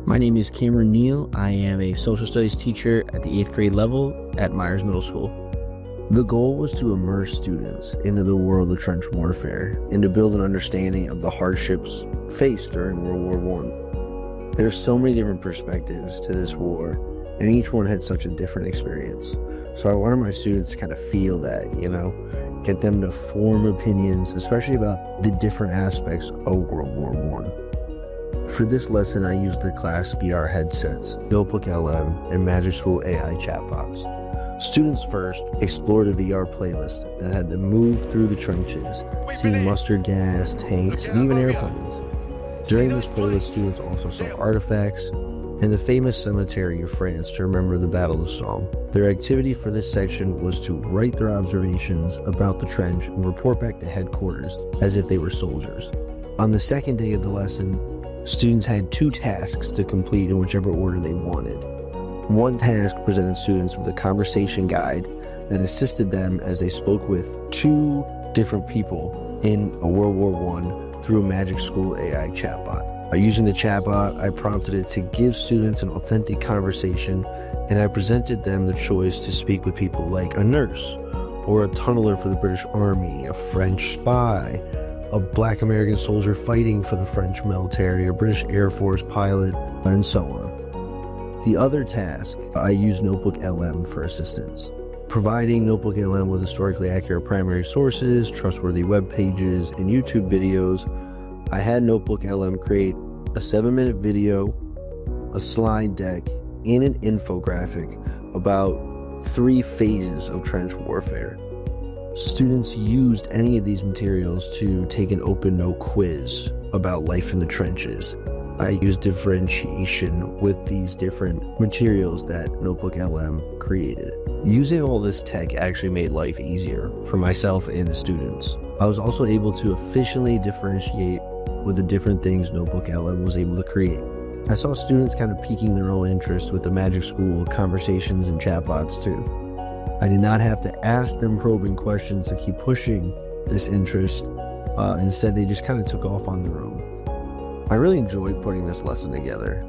My name is Cameron Neal. I am a social studies teacher at the 8th grade level at Myers Middle School. The goal was to immerse students into the world of trench warfare and to build an understanding of the hardships faced during World War I. There's so many different perspectives to this war, and each one had such a different experience. So I wanted my students to kind of feel that, get them to form opinions, especially about the different aspects of World War I. For this lesson, I used the ClassVR headsets, NotebookLM, and MagicSchool AI chatbots. Students first explored a VR playlist that had them move through the trenches, seeing mustard gas, tanks, and even airplanes. During this playlist, students also saw artifacts and the famous cemetery of France to remember the Battle of Somme. Their activity for this section was to write their observations about the trench and report back to headquarters as if they were soldiers. On the second day of the lesson, students had 2 tasks to complete in whichever order they wanted. One task presented students with a conversation guide that assisted them as they spoke with 2 different people in a World War I through a MagicSchool AI chatbot. Using the chatbot, I prompted it to give students an authentic conversation, and I presented them the choice to speak with people like a nurse, or a tunneler for the British Army, a French spy, a Black American soldier fighting for the French military, a British Air Force pilot, and so on. The other task, I used NotebookLM for assistance. Providing NotebookLM with historically accurate primary sources, trustworthy web pages, and YouTube videos, I had NotebookLM create a 7-minute video, a slide deck, and an infographic about 3 phases of trench warfare. Students used any of these materials to take an open note quiz about life in the trenches. I used differentiation with these different materials that NotebookLM created. Using all this tech actually made life easier for myself and the students. I was also able to efficiently differentiate with the different things NotebookLM was able to create. I saw students kind of piquing their own interest with the MagicSchool conversations and chatbots too. I did not have to ask them probing questions to keep pushing this interest. Instead, they just kind of took off on their own. I really enjoyed putting this lesson together.